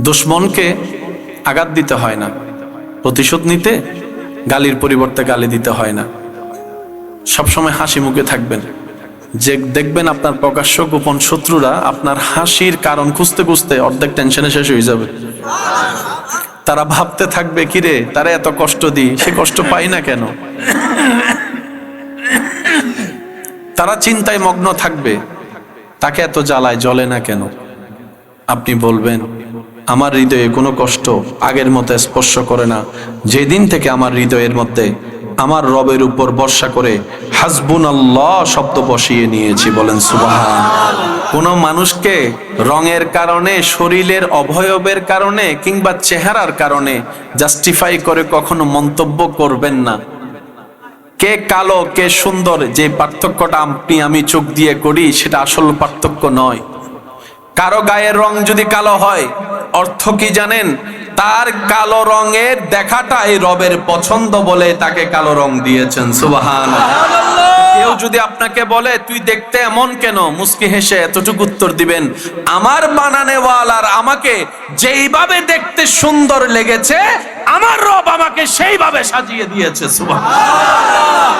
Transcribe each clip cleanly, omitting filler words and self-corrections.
দুশ্মনকে আঘাত দিতে হয় না, প্রতিশোধ নিতে গালির পরিবর্তে গালি দিতে হয় না। সবসময় হাসি মুখে থাকবেন। যে দেখবেন আপনার প্রকাশ্য গোপন শত্রুরা আপনার হাসির কারণ খুঁজতে খুঁজতে অর্ধেক টেনশনে শেষ হয়ে যাবে। তারা ভাবতে থাকবে, কিরে তারা এত কষ্ট দিই, সে কষ্ট পাই না কেন? তারা চিন্তায় মগ্ন থাকবে, তাকে এত জ্বালায় জ্বলে না কেন? আপনি বলবেন, আমার হৃদয়ে কোনো কষ্ট আগের মতো স্পর্শ করে না, যেদিন থেকে আমার হৃদয়ের মধ্যে আমার রবের উপর ভরসা করে হাসবুনাল্লাহ শব্দ বসিয়ে নিয়েছি। বলেন সুবহান। কোনো মানুষকে রঙের কারণে, শরীরের অবয়বের কারণে কিংবা চেহারার কারণে জাস্টিফাই করে কখনো মন্তব্য করবেন না। কে কালো কে সুন্দর, যে পার্থক্যটা আপনি আমি চোখ দিয়ে করি সেটা আসল পার্থক্য নয়। কারো গায়ের রং যদি কালো হয়, অর্থ কি জানেন? তার কালো রঙের দেখাটাই রবের পছন্দ বলে তাকে কালো রং দিয়েছেন। সুবহানাল্লাহ। কেউ যদি আপনাকে বলে তুই দেখতে এমন কেন, মুস্কি হেসে এতটুকু উত্তর দিবেন, আমার বানানেওয়ালার আমাকে যেইভাবে দেখতে সুন্দর লেগেছে আমার রব আমাকে সেইভাবে সাজিয়ে দিয়েছে। সুবহানাল্লাহ।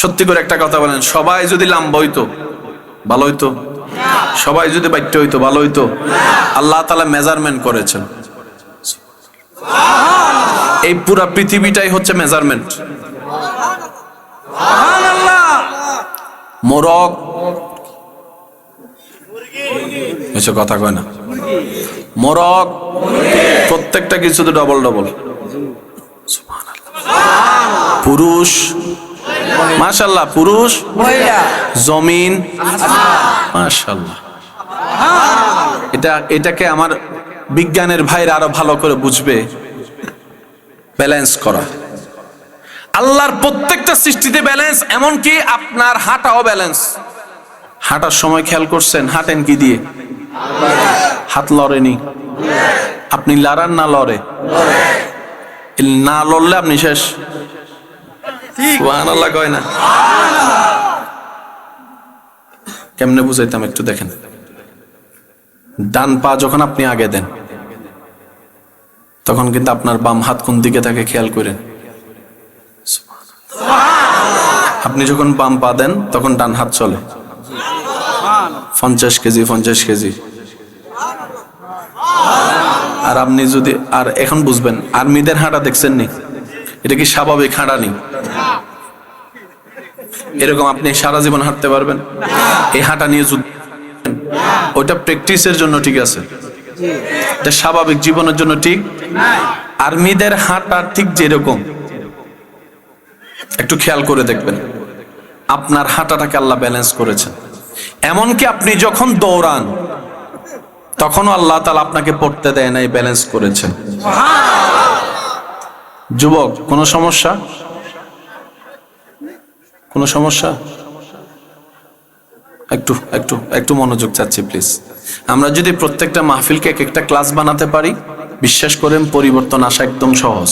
সত্যি করে একটা কথা বলেন, সবাই যদি লম্বা হইতো ভালো হইতো? সবাই যদি বাচ্চা হইতো ভালো হইতো? আল্লাহ তাআলা মেজারমেন্ট করেছেন। এই পুরা পৃথিবীটাই হচ্ছে মেজারমেন্ট। মোরগ এসব কথা কয় না, মোরগ প্রত্যেকটা কিছু তো ডবল ডবল। পুরুষ মাশাআল্লাহ, পুরুষ জমিন মাশাআল্লাহ। এটাকে আমার বিজ্ঞানের ভাইরা আরো ভালো করে বুঝবে। ব্যালেন্স করা, আল্লাহর প্রত্যেকটা সৃষ্টিতে ব্যালেন্স, এমনকি আপনার হাঁটাও ব্যালেন্স। হাঁটার সময় খেয়াল করছেন হাঁটেন কি দিয়ে? হাত লড়েনি, আপনি লড়ান না লড়ে? না লড়লে আপনি শেষ। সুবহানাল্লাহ কয় না? কেমনে বুঝাইতাম একটু দেখেন। ডান পা যখন আপনি আগে দেন তখন কিন্তু আপনার বাম হাত কোন দিকে থাকে খেয়াল করেন। আপনি যখন বাম পা দেন তখন ডান হাত চলে। 50 কেজি 50 কেজি। আর আপনি যদি, আর এখন বুঝবেন, আর্মিদের হাঁটা দেখছেন নি? এটা কি স্বাভাবিক হাঁটা নেই? এরকম আপনি সারা জীবন হাঁটতে পারবেন? এই হাঁটা নিয়ে ওইটা প্র্যাকটিসের জন্য ঠিক আছে, এটা স্বাভাবিক জীবনের জন্য ঠিক। আর্মিদের হাঁটা ঠিক যেরকম, একটু খেয়াল করে দেখবেন আপনার হাঁটাটাকে আল্লাহ ব্যালেন্স করেছেন। এমনকি আপনি যখন দৌড়ান তখনও আল্লাহ তাআলা আপনাকে পড়তে দেয় নাই, ব্যালেন্স করেছেন। যুবক, কোনো সমস্যা? কোনো সমস্যা? একটু একটু একটু মনোযোগ চাচ্ছি প্লিজ। আমরা যদি প্রত্যেকটা মাহফিলকে এক একটা ক্লাস বানাতে পারি, বিশ্বাস করেন পরিবর্তন আসা একদম সহজ।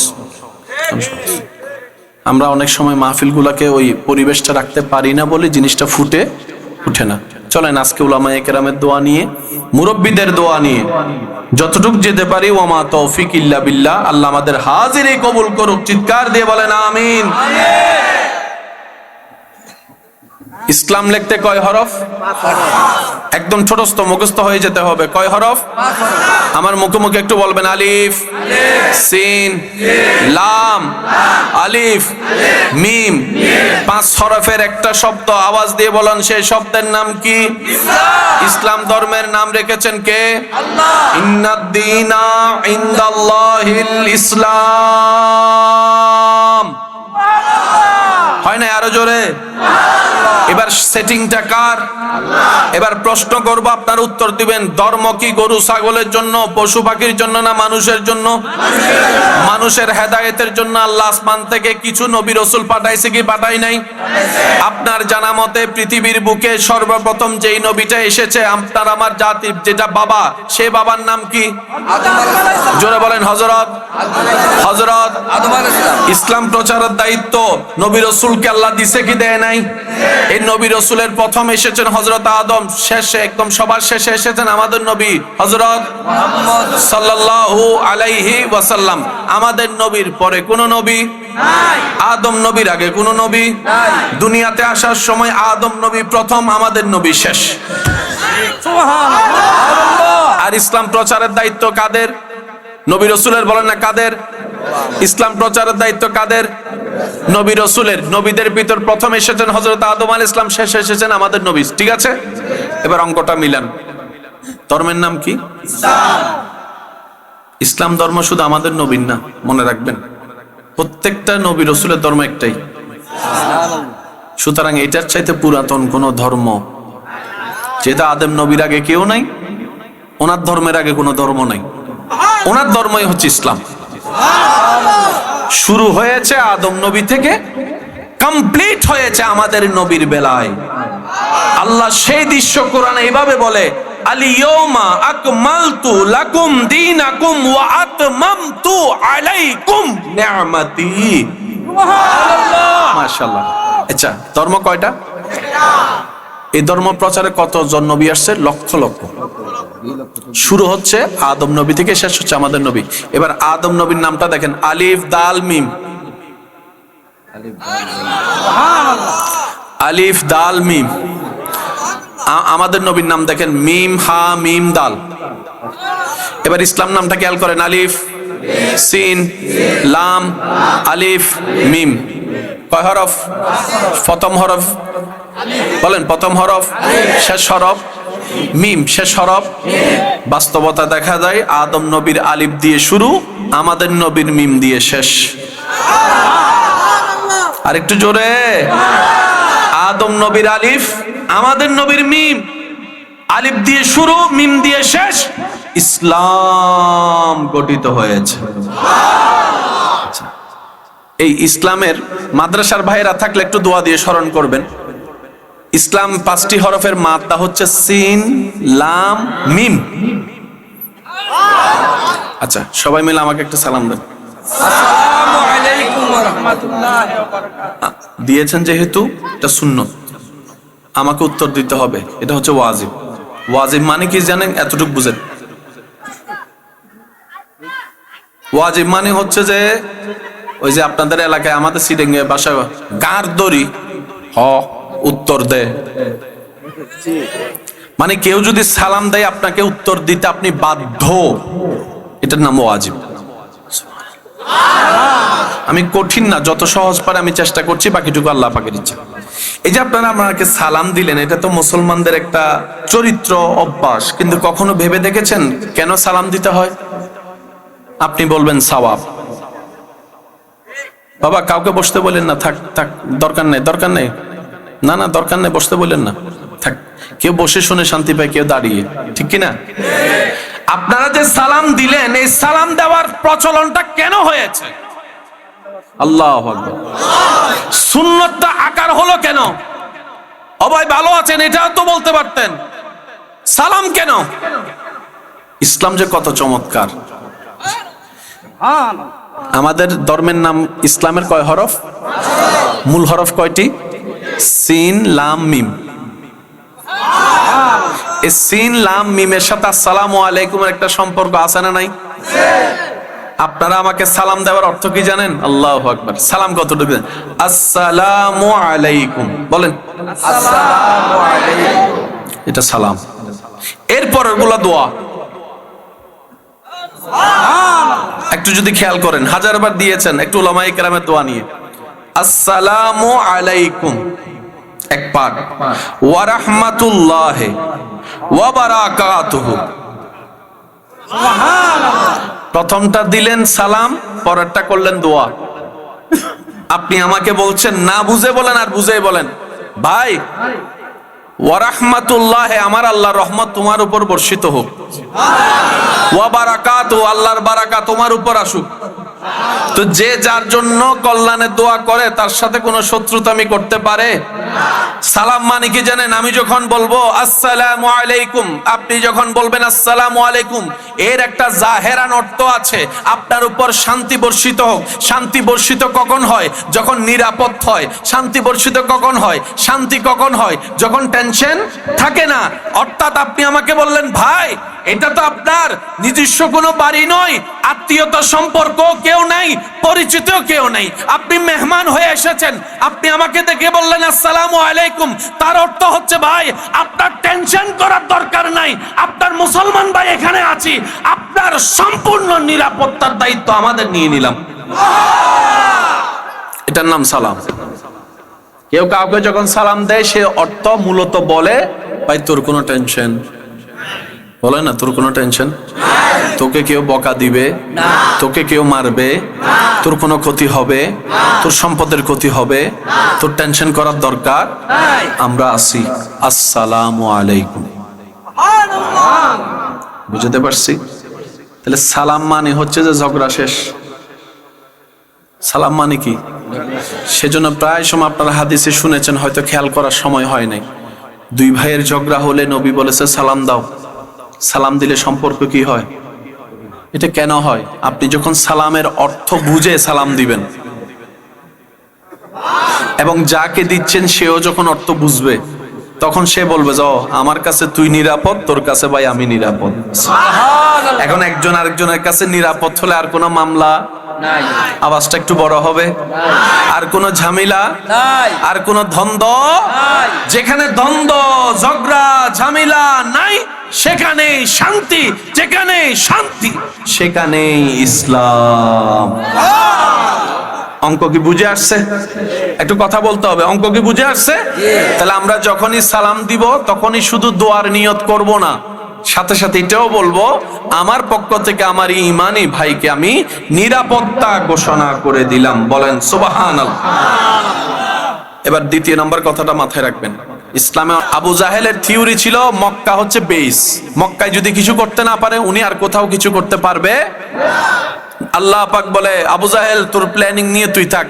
আমরা অনেক সময় মাহফিলগুলোকে ওই পরিবেশটা রাখতে পারি না বলে জিনিসটা ফুটে উঠে না। চলেন আজকে উলামায়ে কেরামের দোয়া নিয়ে, মুরব্বিদের দোয়া নিয়ে যতটুক যেতে পারি, ওয়ামা তৌফিক ইল্লা বিল্লাহ। আল্লাহ আমাদের হাজিরি কবুল করুক। চিৎকার দিয়ে বলেন আমিন। ইসলাম লিখতে কয় হরফ? একদম ছোটস্থ মুখস্থ হয়ে যেতে হবে। কয় হরফ? আমার মুখে মুখে একটু বলবেন, আলিফ সিন লাম আলিফ মিম। 5 হরফের একটা শব্দ, আওয়াজ দিয়ে বলেন সেই শব্দের নাম কি? ইসলাম ধর্মের নাম রেখেছেন কে? আল্লাহ। ইন্নাদ-দীনা ইনদাল্লাহিল ইসলাম। হয় না? আরো জোরে। এবার সেটিংটা কার? এবার প্রশ্ন করব, আপনার উত্তর দিবেন। ধর্ম কি গরু ছাগলের জন্য, পশু পাখির জন্য, না মানুষের জন্য? মানুষের হেদায়েতের জন্য আল্লাহ আসমান থেকে কিছু নবী রাসূল পাঠাইছে কি পাঠাই নাই? আপনার জানা মতে পৃথিবীর বুকে সর্বপ্রথম যেই নবীটা এসেছে আপনার আমার জাতির, যেটা বাবা, সে বাবার নাম কি? জোরে বলেন। হযরত আদম আলাইহিস সালাম। ইসলাম প্রচারের দায়িত্ব নবী রাসূলকে আল্লাহ দিছে কি দেয় নাই? এই নবী রাসূলের প্রথম এসেছেন হযরত আদম, শেষে একদম সবার শেষে এসেছেন আমাদের নবী হযরত মুহাম্মদ সাল্লাল্লাহু আলাইহি ওয়াসাল্লাম। আমাদের নবীর পরে কোন নবী নাই, আদম নবীর আগে কোন নবী নাই। দুনিয়াতে আসার সময় আদম নবী প্রথম, আমাদের নবী শেষ। সুবহানাল্লাহ। আর ইসলাম প্রচারের দায়িত্ব কাদের? নবী রাসূলের, বলেন না কাদের? ইসলাম প্রচারের দায়িত্ব কাদের? নবী রাসূলের। নবীদের ভিতর প্রথম এসেছেন হযরত আদম আলাইহিস সালাম, শেষে এসেছেন আমাদের নবী। ঠিক আছে, এবার অঙ্কটা মিলান। ধর্মের নাম কি? ইসলাম। ইসলাম ধর্ম শুধু আমাদের নবীর না, মনে রাখবেন প্রত্যেকটা নবী রাসূলের ধর্ম একটাই। সুতরাং এটার চাইতে পুরাতন কোন ধর্ম, যেটা আদম নবীর আগে কেউ নাই, ওনার ধর্মের আগে কোনো ধর্ম নাই, ওনার ধর্মই হচ্ছে ইসলাম। শুরু হয়েছে আদম নবী থেকে, কমপ্লিট হয়েছে আমাদের নবীর বেলায়। আল্লাহ সেই দৃশ্য কোরআনে এইভাবে বলে, আল-ইয়াওমা আকমালতু লাকুম দীনাকুম ওয়া আতমামতু আলাইকুম নি'মাতি। সুবহানাল্লাহ, মাশাআল্লাহ। আচ্ছা, ধর্ম কয়টা? এই ধর্ম প্রচারে কতজন নবী আসছে? লক্ষ লক্ষ। শুরু হচ্ছে আদম নবী থেকে, শেষ হচ্ছে আমাদের নবী। এবার আদম নবীর নামটা দেখেন, আলিফ দাল মিম। আলিফ দাল মিম। আমাদের নবীর নাম দেখেন, মিম হা মিম দাল। এবার ইসলাম নামটা খেয়াল করেন, আলিফ সিন লাম আলিফ মিম। কয় হরফ? প্রথম হরফ বলেন, প্রথম হরফ। শেষ হরফ মিম, শেষ হরফ। বাস্তবতা দেখা যায় আদম নবীর আলিফ দিয়ে শুরু, আমাদের নবীর মিম দিয়ে শেষ। আরেকটু জোরে, আদম নবীর আলিফ, আমাদের নবীর মিম। আলিফ দিয়ে শুরু, মিম দিয়ে শেষ, ইসলাম গঠিত হয়েছে। এই ইসলামের মাদ্রাসার ভাইরা থাকলে একটু দোয়া দিয়ে স্মরণ করবেন। ইসলাম 5টি হরফের মাত্রা হচ্ছে সিন লাম মিম। আচ্ছা, সবাই মিলে আমাকে একটা সালাম দেন। আসসালামু আলাইকুম ওয়া রাহমাতুল্লাহি ওয়া বারাকাতুহু। দিয়েছেন যেহেতু এটা সুন্নত, আমাকে উত্তর দিতে হবে। এটা হচ্ছে ওয়াজিব। ওয়াজিব মানে কি জানেন? এতটুকু বুঝেন। ওয়াজিব মানে হচ্ছে যে ওই যে আপনাদের এলাকায়, আমাদের সিডেঙ্গে বাসা গার দড়ি হ উত্তর দেয়, মানে কেউ যদি সালাম দেয় আপনাকে উত্তর দিতে আপনি বাধ্য, এটার নাম ওয়াজিব। আমি কঠিন না, যত সহজ পারে আমি চেষ্টা করছি, বাকিটুকু আল্লাহ পাকের ইচ্ছা। এই যে আপনারা আমাকে সালাম দিলেন, এটা তো মুসলমানদের একটা চরিত্র অভ্যাস, কিন্তু কখনো ভেবে দেখেছেন কেন সালাম দিতে হয়? আপনি বলবেন সওয়াব। বাবা কাউকে বসতে বলেন না, থাক থাক, দরকার নেই, দরকার নেই, না না দরকার নেই, বসতে বলেন না, থাক। কেউ বসে শুনে শান্তি পায়, কেউ দাঁড়িয়ে, ঠিক কিনা? আপনারা যে সালাম দিলেন, এই সালাম দেওয়ার প্রচলনটা কেন হয়েছে? আল্লাহু আকবার। সুন্নতটা আকার হলো কেন? ও ভাই ভালো আছেন, এটাও তো বলতে পারতেন। সালাম কেন? ইসলাম যে কত চমৎকার। আমাদের ধর্মের নাম ইসলামের কয় হরফ? মূল হরফ কয়টি? সিন লাম মিম। এই সিন লাম মিমের সাথে আসসালামু আলাইকুমের একটা সম্পর্ক আছে না নাই? আপনারা আমাকে সালাম দেওয়ার অর্থ কি জানেন? আল্লাহু আকবার। সালাম কতটুকু? আসসালামু আলাইকুম বলেন, আসসালামু আলাইকুম, এটা সালাম। এরপর ওগুলা দোয়া। একটু যদি খেয়াল করেন, হাজারবার দিয়েছেন, একটু উলামায়ে কেরামের দোয়া নিয়ে। আসসালামু আলাইকুম এক পাঠ, ওয়া রাহমাতুল্লাহি ওয়া বারাকাতুহু। সুবহানাল্লাহ। প্রথমটা দিলেন সালাম, পরেরটা করলেন দোয়া। আপনি আমাকে বলছেন না বুঝে বলেন আর বুঝে বলেন, ভাই ওয়া রাহমাতুল্লাহি, আমার আল্লাহর রহমত তোমার উপর বর্ষিত হোক। ওয়া বারাকাতুহু, আল্লাহর বারাকা তোমার উপর আসুক। তো যে যার জন্য কল্যাণের দোয়া করে তার সাথে কোনো শত্রুতামি করতে পারে? সালাম মানে কি জানেন? আমি যখন বলবো আসসালামু আলাইকুম, আপনি যখন বলবেন আসসালামু আলাইকুম, এর একটা জাহেরান অর্থ আছে, আপনার উপর শান্তি বর্ষিত হোক। শান্তি বর্ষিত কখন হয়? যখন নিরাপদ হয়। শান্তি বর্ষিত কখন হয়? শান্তি কখন হয়? যখন টেনশন থাকে না। অর্থাৎ আপনি আমাকে বললেন, ভাই এটা তো আপনার নিজস্ব কোনো বাড়ি নয়, আত্মীয়তা সম্পর্ক কেউ নাই, পরিচিত কেউ নেই, আপনি মেহমান হয়ে এসেছেন, আপনি আমাকে দেখে বললেন আসসালামু আলাইকুম, তার অর্থ হচ্ছে ভাই আপনার টেনশন করার দরকার নাই, আপনার মুসলমান ভাই এখানে আছি, আপনার সম্পূর্ণ নিরাপত্তার দায়িত্ব আমাদের নিয়ে নিলাম। এটার নাম সালাম। কেউ কাউকে যখন সালাম দেয় সে অর্থ মূলত বলে, ভাই তোর কোনো টেনশন, বলে না তোর কোনো টেনশন, তোকে কেউ বকা দিবে, তোকে কেউ মারবে, তোর কোনো ক্ষতি হবে, তোর সম্পদের ক্ষতি হবে, তোর টেনশন করার দরকার, আমরা আসি। আসসালামু আলাইকুম। বুঝতে পারছি? তাহলে সালাম মানে হচ্ছে যে ঝগড়া শেষ। সালাম মানে কি? সেজন্য প্রায় সময় আপনারা হাদিসে শুনেছেন, হয়তো খেয়াল করার সময় হয় নাই, দুই ভাইয়ের ঝগড়া হলে নবী বলেছে সালাম দাও। সালাম দিলে সম্পর্ক কি হয়? এটা কেন হয়? আপনি যখন সালামের অর্থ বুঝে সালাম দিবেন এবং যাকে দিচ্ছেন সেও যখন অর্থ বুঝবে, তখন সে বলবে যে আমার কাছে তুই নিরাপদ, তোর কাছে ভাই আমি নিরাপদ। এখন একজন আরেকজনের কাছে নিরাপদ হলে আর কোনো মামলা নাই, আওয়াজটা একটু বড় হবে, আর কোনো ঝামেলা নাই, আর কোনো দ্বন্দ্ব নাই। যেখানে দ্বন্দ্ব, ঝগড়া, ঝামেলা নাই সেখানে শান্তি, যেখানে শান্তি সেখানে ইসলাম। অঙ্ক কি বুঝে আসছে? একটু কথা বলতে হবে, অঙ্ক কি বুঝে আসছে? তাহলে আমরা যখনই সালাম দিব তখনই শুধু দোয়ার নিয়ত করব না, সাথে সাথে এটাও বলবো আমার পক্ষ থেকে আমার ঈমানি ভাইকে আমি নিরাপত্তা ঘোষণা করে দিলাম। বলেন সুবহানাল্লাহ। এবার দ্বিতীয় নম্বর কথাটা মাথায় রাখবেন। ইসলামে আবু জাহেলের থিওরি ছিল মক্কা হচ্ছে বেস, মক্কায় যদি কিছু করতে না পারে উনি আর কোথাও কিছু করতে পারবে। আল্লাহ পাক বলে আবু জাহেল তোর প্ল্যানিং নিয়ে তুই থাক,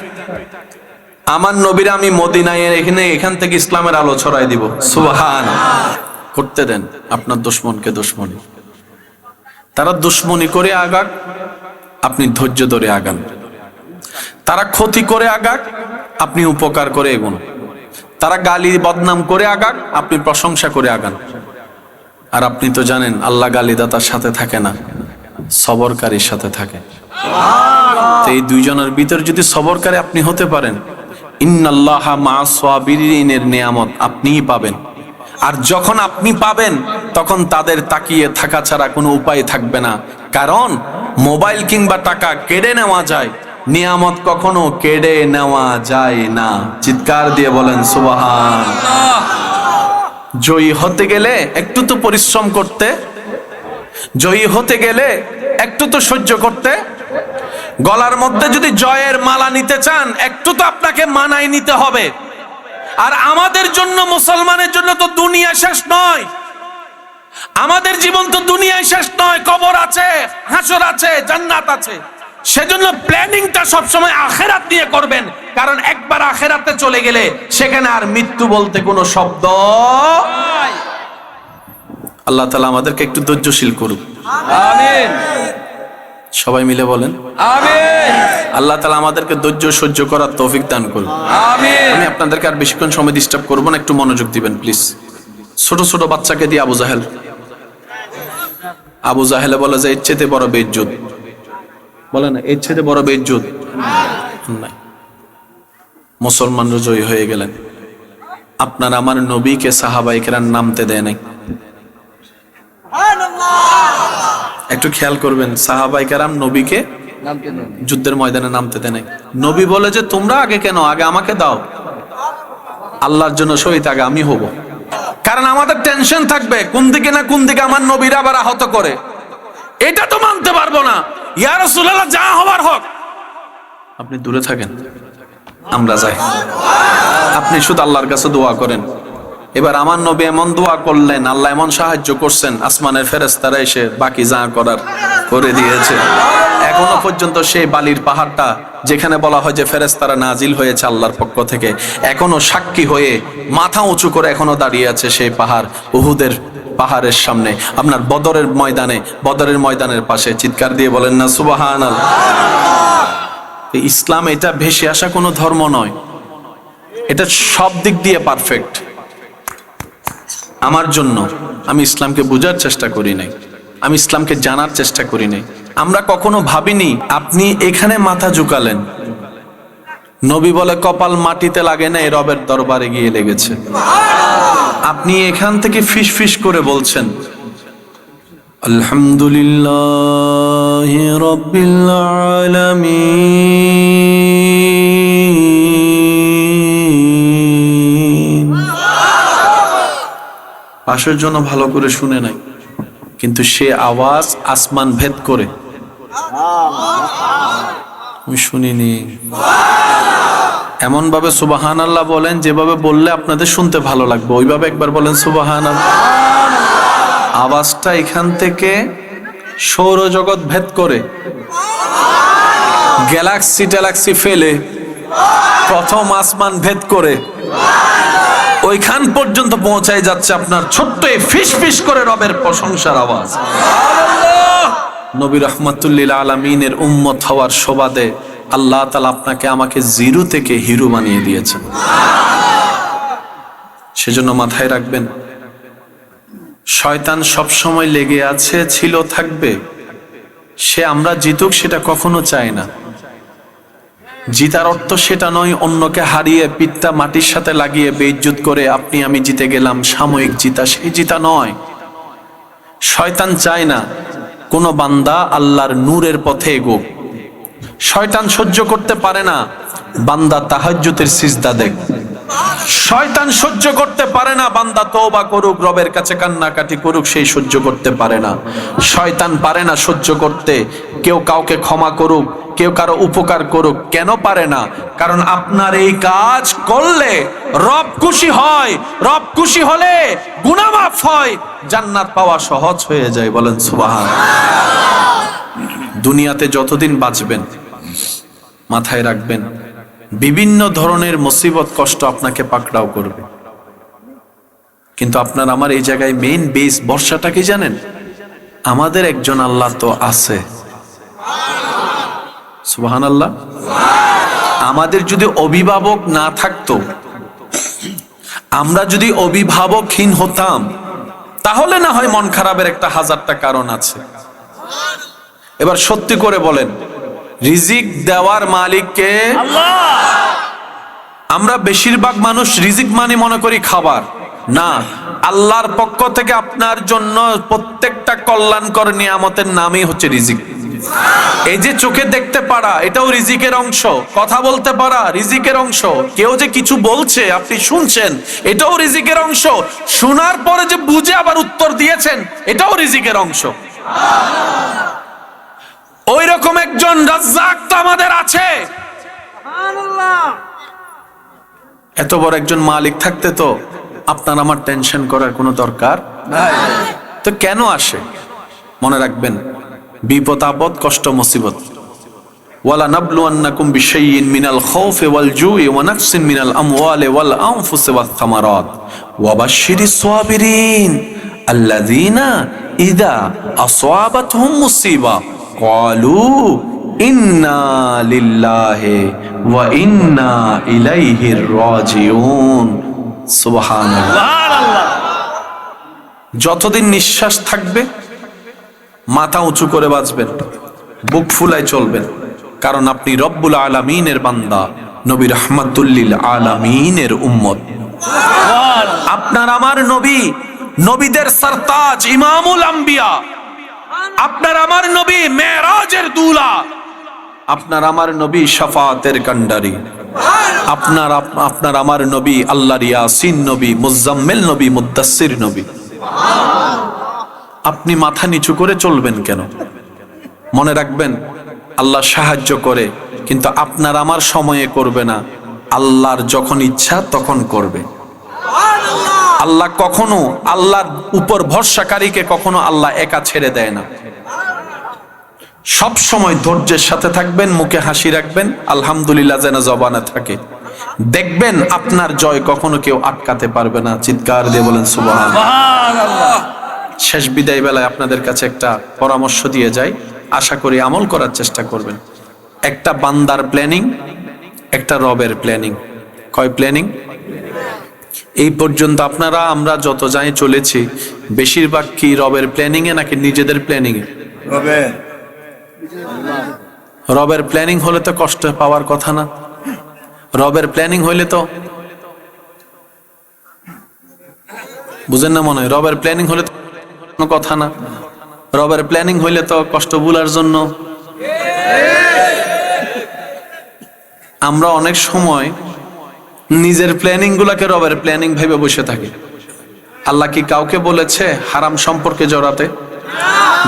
আমার নবীরা আমি মদিনায় এখান থেকে ইসলামের আলো ছড়াই দিব। সুবহানাল্লাহ। করতে দেন আপনার দুশমনকে দুশমনি, তারা দুশমনি করে আগাক, আপনি ধৈর্য ধরে আগান। তারা ক্ষতি করে আগাক, আপনি উপকার করে এগুন। তারা গালি বদনাম করে আগাক, আপনি প্রশংসা করে আগান। আর আপনি তো জানেন আল্লাহ গালিদাতার সাথে থাকে না, সবরকারীর সাথে থাকে। তো এই দুইজনের ভিতর যদি সবরকারী আপনি হতে পারেন, ইন্নাল্লাহা মা'আস সাবিরিনের নিয়ামত আপনিই পাবেন। আর যখন আপনি পাবেন তখন তাদের তাকিয়ে থাকা ছাড়া কোনো উপায় থাকবে না। কারণ মোবাইল কিংবা টাকা কেড়ে নেওয়া যায়, নিয়ামত কখনো কেড়ে নেওয়া যায় না। চিৎকার দিয়ে বলেন সুবহানাল্লাহ। জয়ী হতে গেলে একটু তো পরিশ্রম করতে, জয়ী হতে গেলে একটু তো সহ্য করতে। গলার মধ্যে যদি জয়ের মালা নিতে চান একটু তো আপনাকে মানাই নিতে হবে। আর আমাদের জন্য, মুসলমানের জন্য তো দুনিয়া শেষ নয়, আমাদের জীবন তো দুনিয়ায় শেষ নয়, কবর আছে, হাসর আছে, জান্নাত আছে। সেজন্য প্ল্যানিংটা সবসময় আখেরাত নিয়ে করবেন, কারণ একবার আখেরাতে চলে গেলে সেখানে আর মৃত্যু বলতে কোনো শব্দ নাই। আল্লাহ তাআলা আমাদেরকে একটু ধৈর্যশীল করুক। আমিন। সবাই মিলে বলেন আমিন। আল্লাহ তাআলা আমাদেরকে ধৈর্য সহ্য করার তৌফিক দান করুন। আমিন। আমি আপনাদেরকে আর বেশিক্ষণ সময় ডিস্টার্ব করব না, একটু মনোযোগ দিবেন প্লিজ। ছোট ছোট বাচ্চাকে দিয়ে আবু জাহেলে বলে যে এর চেয়ে বড় বেইজ্জত, বলে না এর চেয়ে বড় বেইজ্জত নাই। মুসলমানরা জয়ী হয়ে গেলেন। আপনার আমার নবীকে সাহাবায়ে কেরাম নামতে দেয় নাই। একটু খেয়াল করবেন, সাহাবায়ে কেরাম নবীকে যুদ্ধের ময়দানে নামতে দেয় নাই। নবী বলে যে তোমরা আগে কেন, আগে আমাকে দাও, আল্লাহর জন্য শহীদ আগে আমি হব। কারণ আমাদের টেনশন থাকবে কোন দিকে না কোন দিকে আমার নবীরা আবার আহত করে, এটা তো মানতে পারবো না। ইয়া রাসূলুল্লাহ যা হওয়ার হোক, আপনি দূরে থাকেন, আমরা যাই। আপনি শুধু আল্লাহর কাছে দোয়া করেন। এবার আমার নবী এমন দোয়া করলেন, আল্লাহ এমন সাহায্য করছেন, আসমানের ফেরেশতারা এসে বাকি যা করার করে দিয়েছে। এখনো পর্যন্ত সেই বালির পাহাড়টা যেখানে বলা হয় যে ফেরেশতারা নাজিল হয়েছে আল্লাহর পক্ষ থেকে, এখনো সাক্ষী হয়ে মাথা উঁচু করে এখনো দাঁড়িয়ে আছে সেই পাহাড়, উহুদের পাহাড়ের সামনে, আপনার বদরের ময়দানের পাশে। চিৎকার দিয়ে বলেন না সুবহানাল্লাহ। ইসলাম এটা ভেসে আসা কোনো ধর্ম নয়, এটা সব দিক দিয়ে পারফেক্ট। আমার জন্য আমি ইসলামকে বোঝার চেষ্টা করি নাই, আমি ইসলামকে জানার চেষ্টা করি নাই। আমরা কখনো ভাবিনি আপনি এখানে মাথা ঝুকালেন, নবী বলে কপাল মাটিতে লাগে না, রবের দরবারে গিয়ে লেগেছে। আপনি এখান থেকে ফিস ফিস করে বলছেন আলহামদুলিল্লাহ রাব্বিল আলামিন। পাশের জন্য ভালো করে শুনে নাই, কিন্তু সে আওয়াজ আসমান ভেদ করে আমি শুনিনি। এমন ভাবে সুবহানাল্লাহ বলেন যেভাবে বললে আপনাদের শুনতে ভালো লাগবে, ওইভাবে একবার বলেন সুবহানাল্লাহ। আওয়াজটা এখান থেকে সৌরজগৎ ভেদ করে, গ্যালাক্সি ফেলে, প্রথম আসমান ভেদ করে ওইখান পর্যন্ত পৌঁছায় যাচ্ছে আপনার ছোট্ট ফিস ফিস করে রবের প্রশংসার আওয়াজ। নবী রাহমাতুল্লিল আলামিনের উম্মত হওয়ার সুবাদে আল্লাহ তাআলা আপনাকে আমাকে জিরো থেকে হিরো বানিয়ে দিয়েছেন। সেজন্য মাথায় রাখবেন, শয়তান সব সময় লেগে আছে, ছিল, থাকবে। সে আমরা জিতুক সেটা কখনো চায় না। জিতার অর্থ সেটা নয় অন্যকে হারিয়ে পিঠটা মাটির সাথে লাগিয়ে বেইজ্জত করে আপনি আমি জিতে গেলাম, সাময়িক জিতা, সেই জিতা নয়। শয়তান চায় না কোন বান্দা আল্লাহর নূরের পথে এগোক। শয়তান সহ্য করতে পারে না বান্দা তাহাজ্জুদের সিজদা দেখ। শয়তান সহ্য করতে পারে না বান্দা তওবা করুক, রবের কাছে কান্নাকাটি করুক, সেই সহ্য করতে পারে না। শয়তান পারে না সহ্য করতে কেউ কাউকে ক্ষমা করুক, কেউ কারো উপকার করুক। কেন পারে না? কারণ আপনার এই কাজ করলে রব খুশি হয়, রব খুশি হলে গুনাহ মাফ হয়, জান্নাত পাওয়া সহজ হয়ে যায়। বলেন সুবহানাল্লাহ। দুনিয়াতে যতদিন বাঁচবেন মাথায় রাখবেন বিভিন্ন ধরনের মুসিবত কষ্ট আপনাকে পাকড়াও করবে, কিন্তু আপনার আমার এই জায়গায় মেইন বেস ভরসাটা কি জানেন? আমাদের একজন আল্লাহ তো আছে। সুবহানাল্লাহ। আমাদের যদি অভিভাবক না থাকতো, আমরা যদি অভিভাবকহীন হতাম, তাহলে না হয় মন খারাপের একটা হাজারটা কারণ আছে। এবার সত্যি করে বলেন, রিজিক দেওয়ার মালিক কে? আল্লাহ। আমরা বেশিরভাগ মানুষ রিজিক মানে মনে করি খাবার, না। আল্লাহর পক্ষ থেকে আপনার জন্য প্রত্যেকটা কল্যাণকর নিয়ামতের নামই হচ্ছে রিজিক। এই যে চোখে দেখতে পারা, এটাও রিজিকের অংশ। কথা বলতে পারা রিজিকের অংশ। কেউ যে কিছু বলছে আপনি শুনছেন, এটাও রিজিকের অংশ। শোনার পরে যে বুঝে আবার উত্তর দিয়েছেন, এটাও রিজিকের অংশ। ওই রকম একজন রাজ্জাক তো আমাদের আছে। এত বড় একজন মালিক থাকতে তো আপনার আমার টেনশন করার কোনো দরকার নাই। তো কেন আসে? মনে রাখবেন, বিপদ আপদ কষ্ট মুসিবত, ওয়ালা নাবলুয়ান্নাকুম বিশাইইন মিনাল খাউফি ওয়াল জুই ওয়া নাকসিন মিনাল আমওয়ালি ওয়াল আনফুসি ওয়াস সামারাত ওয়া বাশশিরিস সাবিরিন আল্লাযীনা ইযা আসাবাতহুম মুসিবা ক্বালু ইন্না লিল্লাহি ওয়া ইন্না ইলাইহি রাজিউন। সুবহানাল্লাহ। যতদিন নিঃশ্বাস থাকবে মাথা উঁচু করে বাঁচবেন, বুক ফুলায় চলবেন, কারণ আপনি রব্বুল আলামিনের বান্দা, নবী রাহমাতুল্লিল আলামিনের উম্মত। আপনার আমার নবী নবীদের সরতাজ, ইমামুল আম্বিয়া। আপনার আমার নবী মেরাজের দুলা। আপনার আমার নবী শাফাতের কান্ডারি। আপনার আমার নবী আল্লাহর ইয়াসিন নবী, মুজাম্মিল নবী, মুদ্দাসসির নবী। আপনি মাথা নিচু করে চলবেন কেন? মনে রাখবেন, আল্লাহ সাহায্য করে, কিন্তু আপনার আমার সময়ে করবে না। আল্লাহর যখন ইচ্ছা তখন করবে। আল্লাহ কখনো, আল্লাহর উপর ভরসাকারীকে কখনো আল্লাহ একা ছেড়ে দেয় না। সব সময় ধৈর্যের সাথে থাকবেন, মুখে হাসি রাখবেন, আলহামদুলিল্লাহ যেন জবানে থাকে। দেখবেন আপনার জয় কখনো কেউ আটকাতে পারবে না। চিৎকার দিয়ে বলেন সুবহানাল্লাহ। শেষ বিদায় বেলায় আপনাদের কাছে একটা পরামর্শ দিয়ে যাই, আশা করি আমল করার চেষ্টা করবেন। একটা বান্দার প্ল্যানিং, একটা রবের প্ল্যানিং। কয় প্ল্যানিং? এই পর্যন্ত আপনারা আমরা যত যাই চলেছি, বেশিরভাগ কি রবের প্ল্যানিং এ নাকি নিজেদের প্ল্যানিং এ? রবের প্ল্যানিং হলে তো কষ্ট পাওয়ার কথা না। রবের প্ল্যানিং হইলে তো বুঝেন না মনে হয়, রবের প্ল্যানিং হলে তো কোনো কথা না। রবের প্ল্যানিং হইলে তো কষ্ট ভুলার জন্য। আমরা অনেক সময় নিজের প্ল্যানিং গুলাকে রবের প্ল্যানিং ভেবে বসে থাকি। আল্লাহ কি কাউকে বলেছে হারাম সম্পর্কে জড়াতে?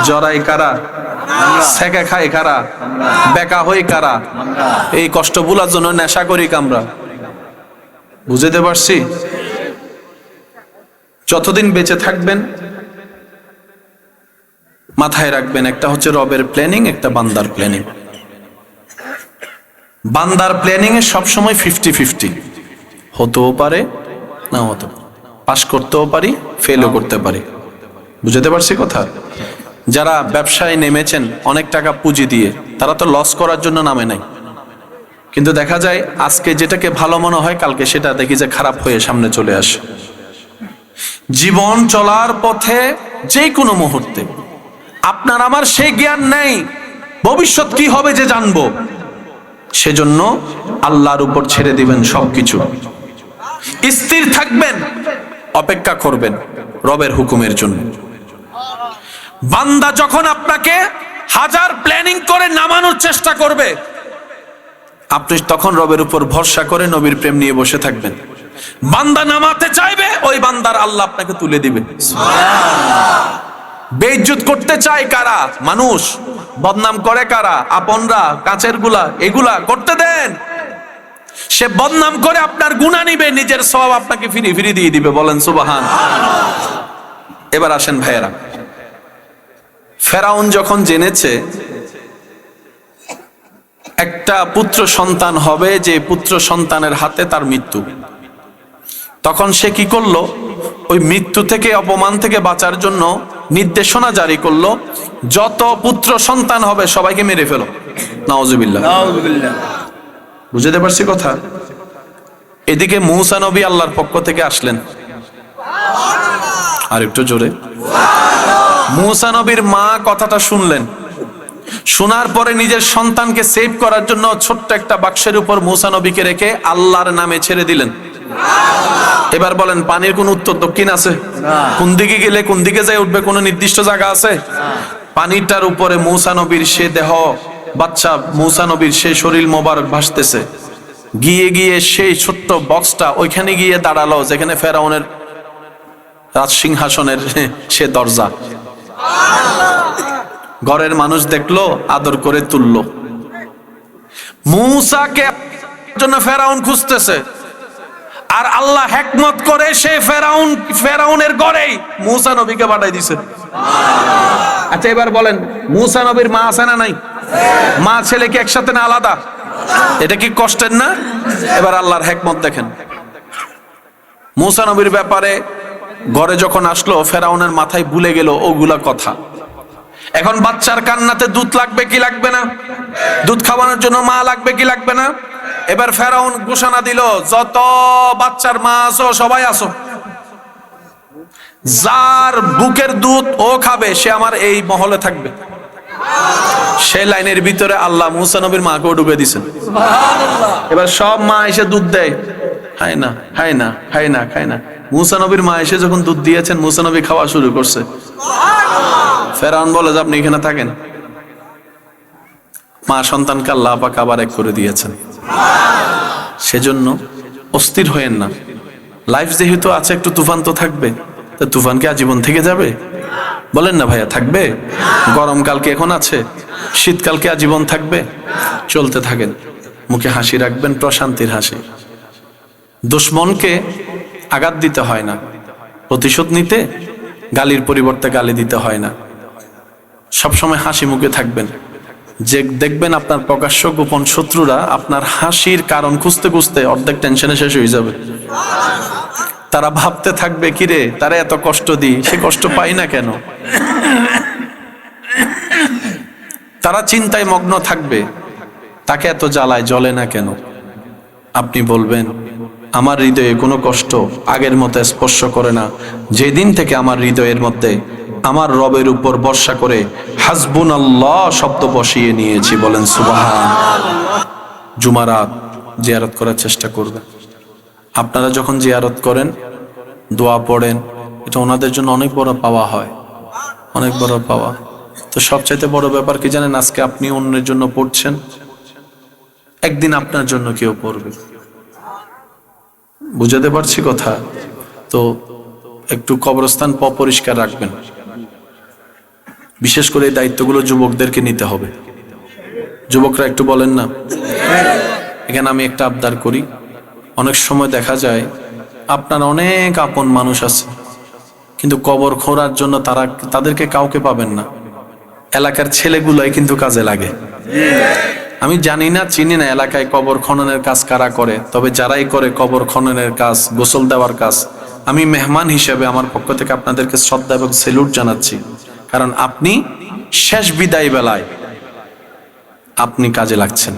জড়াই কারা? সেকা খাই কারা? বেকা হই কারা? এই কষ্ট ভুলার জন্য নেশা করি কামরা। বুঝতে পারছি? যতদিন বেঁচে থাকবেন মাথায় রাখবেন, একটা হচ্ছে রবের প্ল্যানিং, একটা বান্দার প্ল্যানিং। বান্দার প্ল্যানিং এ সবসময় 50-50, হতেও পারে না হতে, পাস করতেও পারি, ফেলও করতে পারি। বুঝতে পারছি কথা? যারা ব্যবসায় নেমেছেন অনেক টাকা পুঁজি দিয়ে, তারা তো লস করার জন্য নামে নাই, কিন্তু দেখা যায় আজকে যেটাকে ভালো মনে হয় কালকে সেটা দেখি যে খারাপ হয়ে সামনে চলে আসে। জীবন চলার পথে যে কোনো মুহূর্তে আপনার আমার সেই জ্ঞান নেই ভবিষ্যৎ কি হবে যে জানবো, সেজন্য আল্লাহর উপর ছেড়ে দিবেন সবকিছু। স্থির থাকবেন, অপেক্ষা করবেন রবের হুকুমের জন্য। বান্দা যখন আপনাকে হাজার প্ল্যানিং করে নামানোর চেষ্টা করবে, আপনি তখন রবের উপর ভরসা করে নবীর প্রেম নিয়ে বসে থাকবেন। বান্দা নামাতে চাইবে, ওই বান্দার আল্লাহ আপনাকে তুলে দিবে। বেইজ্জত করতে চায় কারা? মানুষ। বদনাম করে কারা? আপনরা, কাছের গুলা। এগুলা করতে দেন। সে বদনাম করে আপনার গুনাহ নিবে, নিজের সওয়াব আপনাকে ফিরি ফিরি দিয়ে দিবে। বলেন সুবহানাল্লাহ। এবার আসেন ভাইয়েরা, ফেরাউন যখন জেনেছে একটা পুত্র সন্তান হবে, যে পুত্র সন্তানের হাতে তার মৃত্যু, তখন সে কি করলো? ওই মৃত্যু থেকে, অপমান থেকে বাঁচার জন্য নির্দেশনা জারি করলো, যত পুত্র সন্তান হবে সবাইকে মেরে ফেলো। নাউজুবিল্লাহ। বুঝতে পারছি কথা? এদিকে মূসা নবী আল্লাহর পক্ষ থেকে আসলেন। আর একটু জোরে। মূসা নবীর মা কথাটা শুনলেন, শোনার পরে নিজের সন্তানকে সেভ করার জন্য ছোট্ট একটা বাক্সের উপর মূসা নবীকে রেখে আল্লাহর নামে ছেড়ে দিলেন। এবার বলেন, পানির কোন উত্তর দক্ষিণ আছে? কোন দিকে গেলে কোন দিকে যায় উঠবে কোন নির্দিষ্ট জায়গা আছে? পানিটার উপরে মূসা নবীর সে দেহ, বাচ্চা মূসা নবীর সে শরীর মোবারক ভাসতেছে। গিয়ে গিয়ে সেই ছোট্ট বক্সটা ওইখানে গিয়ে দাঁড়ালো যেখানে ফেরাউনের রাজ সিংহাসনের সে দরজা। ঘরের মানুষ দেখলো, আদর করে তুললো। মূসাকে জন্য ফেরাউন খুঁজতেছে, আর আল্লাহ হিকমত করে সে ফেরাউনের ঘরেই মূসা নবীকে পাঠাই দিয়েছে। আচ্ছা এবার বলেন, মূসা নবীর মা আছে না নাই? মা ছেলে কি একসাথে না আলাদা? এটা কি কষ্টের না? এবার আল্লাহর হিকমত দেখেন। মূসা নবীর ব্যাপারে ঘরে যখন আসলো, ফেরাউনের মাথায় ভুলে গেল ওগুলা কথা। এখন বাচ্চার কান্নাতে দুধ লাগবে কি লাগবে না? দুধ খাওয়ানোর জন্য মা লাগবে কি লাগবে না? এবার ফেরাউন ঘোষণা দিল, যত বাচ্চার মা আছো সবাই আসো, যার বুকের দুধ ও খাবে সে আমার এই মহলে থাকবে। সেই লাইনের ভিতরে আল্লাহ মূসা নবীর মাকেও ঢুকে দিয়েছেন। এবার সব মা এসে দুধ দেয়, খায় না খায় না খায় না খায় না। মূসা নবীর মা এসে যখন দুধ দিয়েছেন, মূসা নবী খাওয়া শুরু করছে। ফেরাউন বলে যে আপনি এখানে থাকেন। মা সন্তানকে আল্লাহ পাক আবার এক করে দিয়েছেন। সেজন্য অস্থির হয়েন না। লাইফ যেহেতু আছে, একটু তুফান তো থাকবে। তো তুফান কি আজীবন থেকে যাবে? বলেন না ভাইয়া, থাকবে? গরমকাল কি এখন আছে? শীতকাল কি আজীবন থাকবে? চলতে থাকেন, মুখে হাসি রাখবেন, প্রশান্তির হাসি। দুশ্মনকে আঘাত দিতে হয় না, প্রতিশোধ নিতে গালির পরিবর্তে গালি দিতে হয় না। সবসময় হাসি মুখে থাকবেন। যে দেখবেন আপনার প্রকাশ্য গোপন শত্রুরা আপনার হাসির কারণ খুঁজতে খুঁজতে অর্ধেক টেনশনে শেষ হয়ে যাবে। তারা ভাবতে থাকবে, কিরে তারা এত কষ্ট দিই, সে কষ্ট পাই না কেন। তারা চিন্তায় মগ্ন থাকবে, তাকে এত জ্বালায় জ্বলে না কেন। আপনি বলবেন, আমার হৃদয়ে কোনো কষ্ট আগের মতো স্পর্শ করে না, যেদিন থেকে আমার হৃদয়ের মধ্যে আমার রবের উপর ভরসা করে হাসবুনাল্লাহ শব্দ বসিয়ে নিয়েছি। বলেন সুবহানাল্লাহ। জুমারাত জিয়ারত করার চেষ্টা করবেন। আপনারা যখন জিয়ারত করেন, দোয়া পড়েন, এটা ওনাদের জন্য অনেক বড় পাওয়া হয়, অনেক বড় পাওয়া। তো সবচাইতে বড় ব্যাপার কি জানেন? আজকে আপনি অন্যের জন্য পড়ছেন, একদিন আপনার জন্য কেউ পড়বে। বুঝাতে পারছি কথা? তো একটু কবরস্থান পরিষ্কার রাখবেন। বিশেষ করে এই দায়িত্বগুলো যুবকদেরকে নিতে হবে। যুবকরা একটু বলেন না। এখানে আমি একটা আবদার করি, অনেক সময় দেখা যায় আপনার অনেক আপন মানুষ আছে, কিন্তু কবর খোঁড়ার জন্য তাদেরকে কাউকে পাবেন না। এলাকার ছেলেগুলাই কিন্তু কাজে লাগে। আমি জানি না, চিনি না এলাকায় কবর খননের কাজ কারা করে, তবে যারাই করে কবর খননের কাজ, গোসল দেওয়ার কাজ, আমি মেহমান হিসেবে আমার পক্ষ থেকে আপনাদেরকে শ্রদ্ধা এবং সেলুট জানাচ্ছি। কারণ আপনি শেষ বিদায় বেলায় আপনি কাজে লাগছেন।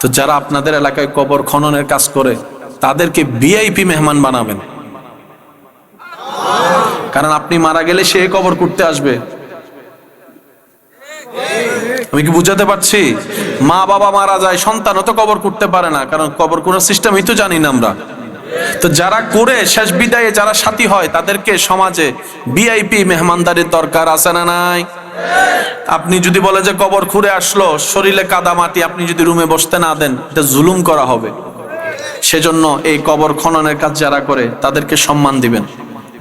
তো যারা আপনাদের এলাকায় কবর খননের কাজ করে তাদেরকে ভিআইপি মেহমান বানাবেন। কারণ আপনি মারা গেলে সে কবর করতে আসবে। আমি কি বুঝাতে পারছি? মা বাবা মারা যায়, সন্তানও তো কবর করতে পারে না, কারণ কবর কোন সিস্টেমই তো জানি না আমরা। তো যারা করে শেষ বিদায়ে যারা সাথী হয় তাদেরকে সমাজে ভিআইপি মেহমানদারির দরকার আছে না নাই? আপনি যদি বলে যে কবর খুঁড়ে আসলো, শরীরে কাদা মাটি, আপনি যদি রুমে বসতে না দেন, এটা জুলুম করা হবে। সেজন্য এই কবর খননের কাজ যারা করে তাদেরকে সম্মান দিবেন,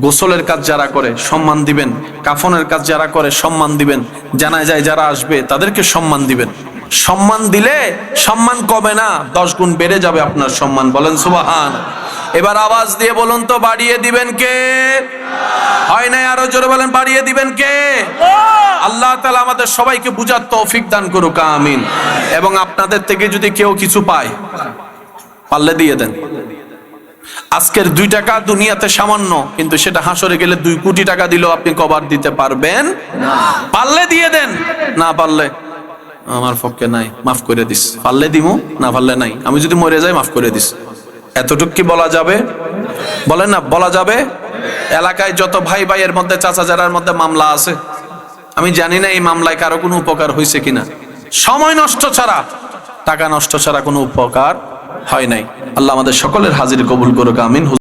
গোসলের কাজ যারা করে সম্মান দিবেন, কাফনের কাজ যারা করে সম্মান দিবেন, জানাজায় যারা আসবে তাদেরকে সম্মান দিবেন। সম্মান দিলে সম্মান কমে না, 10 গুণ বেড়ে যাবে আপনার সম্মান। বলেন সুবহান। এবার আওয়াজ দিয়ে বলুন তো, বাড়িয়ে দিবেন কে? হয় নাই, আরো জোরে বলেন, বাড়িয়ে দিবেন কে? আল্লাহ তাআলা আমাদের সবাইকে বুঝার তৌফিক দান করুক, আমিন। এবং আপনাদের থেকে যদি কেউ কিছু পায়, পারলে দিয়ে দেন। আজকের 2 টাকা দুনিয়াতে সামান্য, কিন্তু সেটা হাসরে গেলে 2 কোটি টাকা দিলেও আপনি কভার দিতে পারবেন না। পারলে দিয়ে দেন, না পারলে আমার পক্ষে নাই, মাফ করে দিস। পারলে দিমু, না পারলে নাই। আমি যদি মরে যাই, মাফ করে দিস। এতটুকু কি বলা যাবে? বলেন না, বলা যাবে? এলাকায় যত ভাই ভাইয়ের মধ্যে, চাচা যারার মধ্যে মামলা আছে, আমি জানি না এই মামলায় কারো কোনো উপকার হয়েছে কিনা। সময় নষ্ট ছাড়া, টাকা নষ্ট ছাড়া কোনো উপকার হয় নাই। আল্লাহ আমাদের সকলের হাজির কবুল করুক, আমিন।